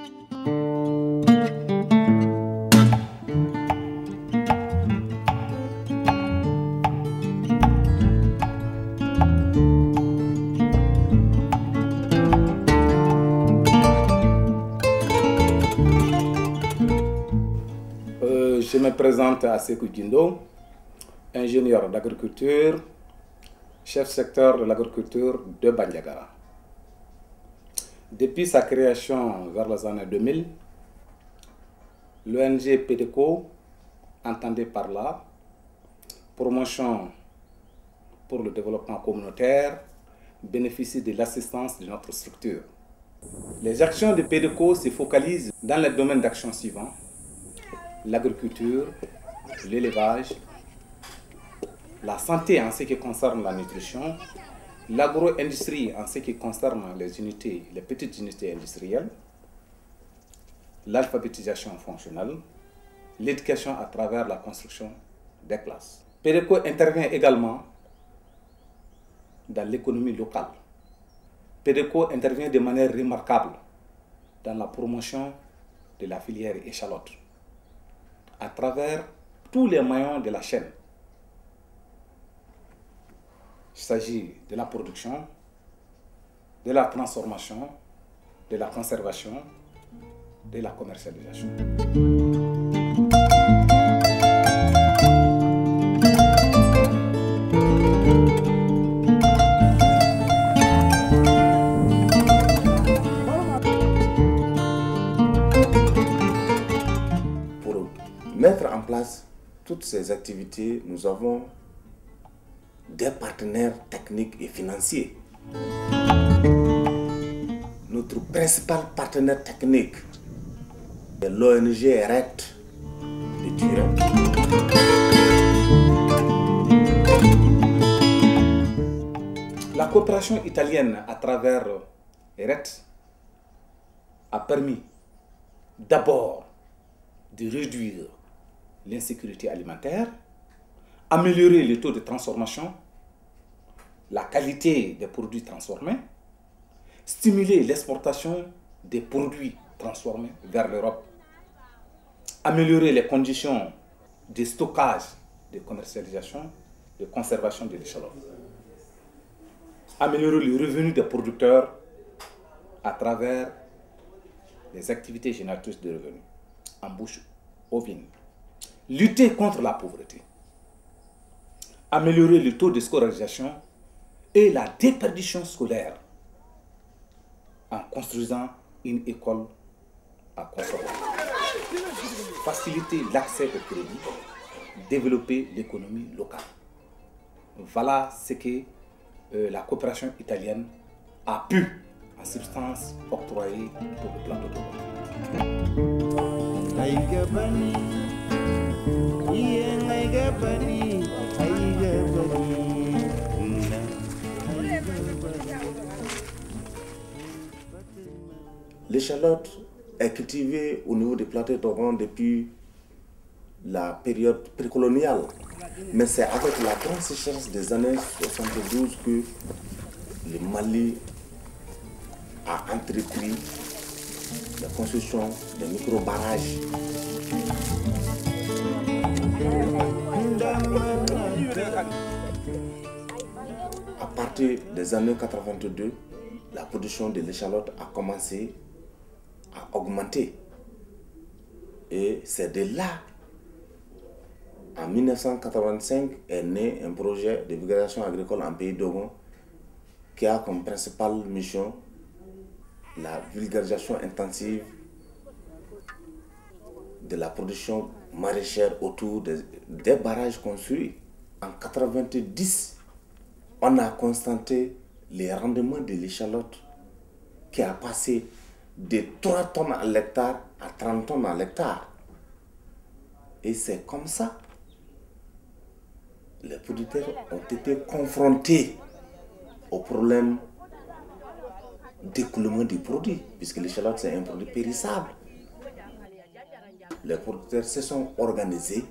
Je me présente à Sekou Dindo, ingénieur d'agriculture, chef secteur de l'agriculture de Bandiagara. Depuis sa création vers les années 2000, l'ONG PEDECO entendait par là promotion pour le développement communautaire, bénéficie de l'assistance de notre structure. Les actions de PEDECO se focalisent dans les domaines d'action suivants: l'agriculture, l'élevage, la santé en ce qui concerne la nutrition, l'agro-industrie en ce qui concerne les petites unités industrielles, l'alphabétisation fonctionnelle, l'éducation à travers la construction des classes. PEDECO intervient également dans l'économie locale. PEDECO intervient de manière remarquable dans la promotion de la filière échalote à travers tous les maillons de la chaîne. Il s'agit de la production, de la transformation, de la conservation, de la commercialisation. Pour mettre en place toutes ces activités, nous avons des partenaires techniques et financiers. Notre principal partenaire technique est l'ONG RET de Turin. La coopération italienne à travers RET a permis d'abord de réduire l'insécurité alimentaire, améliorer le taux de transformation, la qualité des produits transformés, stimuler l'exportation des produits transformés vers l'Europe, améliorer les conditions de stockage, de commercialisation, de conservation de l'échalote, améliorer le revenu des producteurs à travers les activités génératrices de revenus, embauche ovine, lutter contre la pauvreté, améliorer le taux de scolarisation et la déperdition scolaire en construisant une école à Kosovo, faciliter l'accès au crédit, développer l'économie locale. Voilà ce que la coopération italienne a pu en substance octroyer pour le plateau de Rome. L'échalote est cultivée au niveau des plateaux de Rome depuis la période précoloniale. Mais c'est avec la grande sécheresse des années 72 que le Mali a entrepris la construction de micro-barrages. À partir des années 82, la production de l'échalote a commencé à augmenter. Et c'est de là, en 1985, est né un projet de vulgarisation agricole en pays d'Ogon qui a comme principale mission la vulgarisation intensive de la production maraîchère autour des barrages construits. En 1990, on a constaté les rendements de l'échalote qui a passé de 3 tonnes à l'hectare à 30 tonnes à l'hectare. Et c'est comme ça les producteurs ont été confrontés au problème d'écoulement des produits, puisque l'échalote c'est un produit périssable. Les producteurs se sont organisés,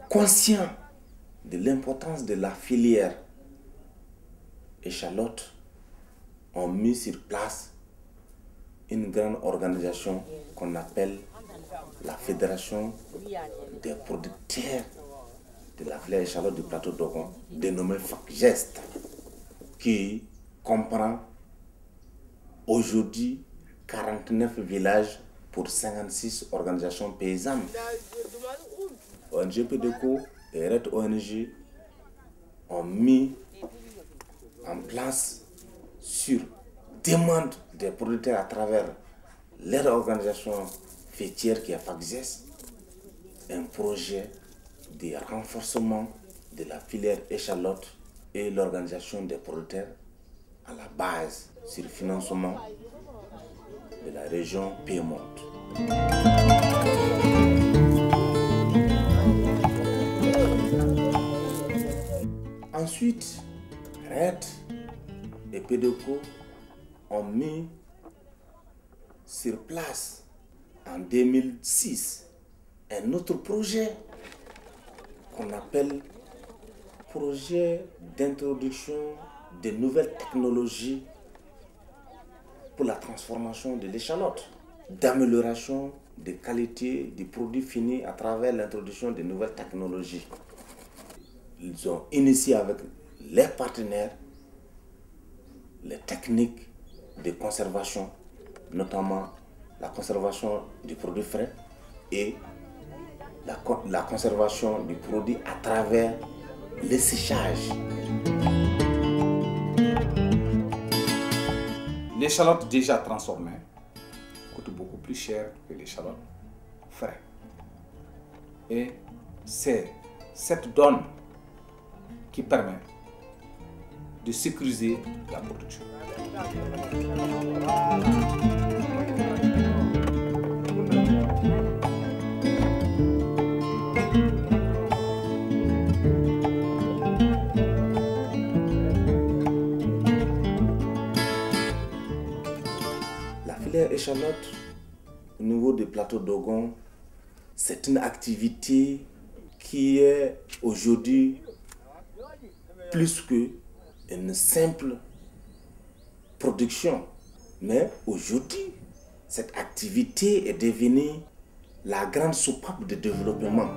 conscients de l'importance de la filière échalote, ont mis sur place une grande organisation qu'on appelle la Fédération des producteurs de la filière échalote du plateau d'Ogon, dénommée FACGEST, qui comprend aujourd'hui 49 villages pour 56 organisations paysannes. ONG PEDECO et RED ONG ont mis en place, sur demande des producteurs à travers leur organisation fêtière qui est FACGEST, un projet de renforcement de la filière échalote et l'organisation des producteurs à la base sur le financement de la région Piémont. Ensuite, RED et PEDECO ont mis sur place en 2006 un autre projet qu'on appelle projet d'introduction de nouvelles technologies pour la transformation de l'échalote, d'amélioration de qualité du produit fini à travers l'introduction de nouvelles technologies. Ils ont initié avec leurs partenaires les techniques de conservation, notamment la conservation du produit frais et la conservation du produit à travers le séchage. L'échalote déjà transformée coûte beaucoup plus cher que l'échalote frais. Et c'est cette donne qui permet de sécuriser la production. La filière échalote au niveau du plateau d'Ogon, c'est une activité qui est aujourd'hui plus qu'une simple production. Mais aujourd'hui, cette activité est devenue la grande soupape de développement.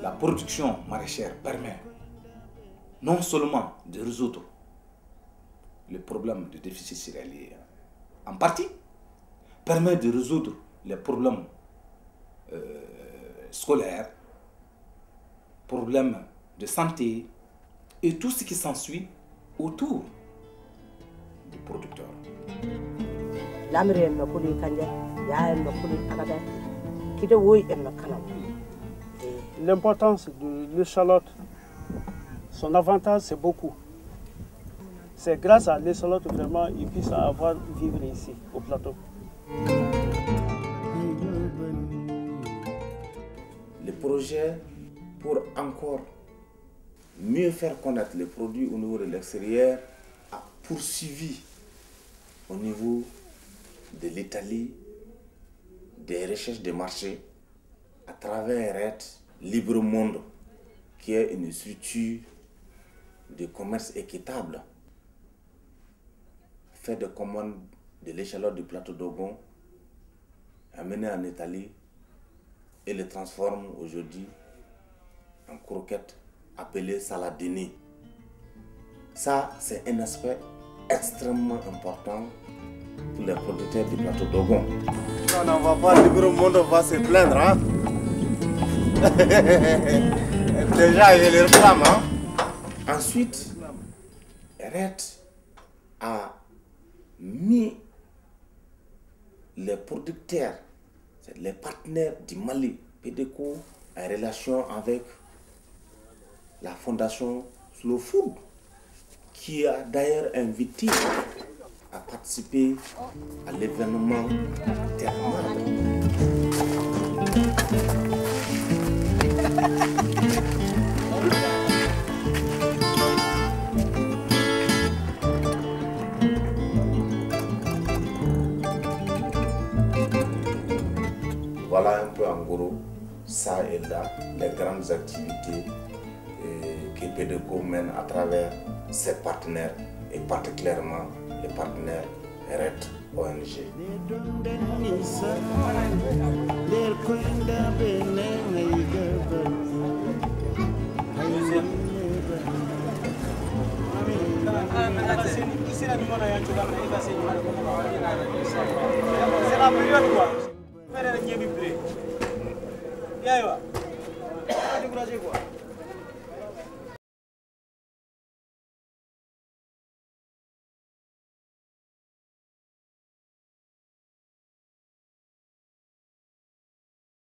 La production maraîchère permet non seulement de résoudre le problème de déficit céréalier, en partie, permet de résoudre les problèmes scolaires, problèmes de santé et tout ce qui s'ensuit autour du producteur. L'importance de l'échalote, son avantage c'est beaucoup. C'est grâce à l'échalote vraiment ils puissent avoir vivre ici au plateau. Le projet pour encore mieux faire connaître les produits au niveau de l'extérieur a poursuivi au niveau de l'Italie des recherches de marché à travers RED Libre Monde, qui est une structure de commerce équitable, fait de commandes de l'échalote du plateau d'Ogon, amené en Italie et le transforme aujourd'hui en croquettes appelées saladini. Ça, c'est un aspect extrêmement important pour les producteurs du plateau d'Ogon. On n'en va pas, le gros monde va se plaindre. Hein? Déjà, il les réclame. Hein? Ensuite, RED a mis les producteurs, les partenaires du Mali, PEDECO, en relation avec la fondation Slow Food, qui a d'ailleurs invité à participer à l'événement thermal. Voilà un peu en gros, ça et là, les grandes activités que PEDECO mène à travers ses partenaires et particulièrement les partenaires RET ONG. C'est la période quoi. Faire un quoi.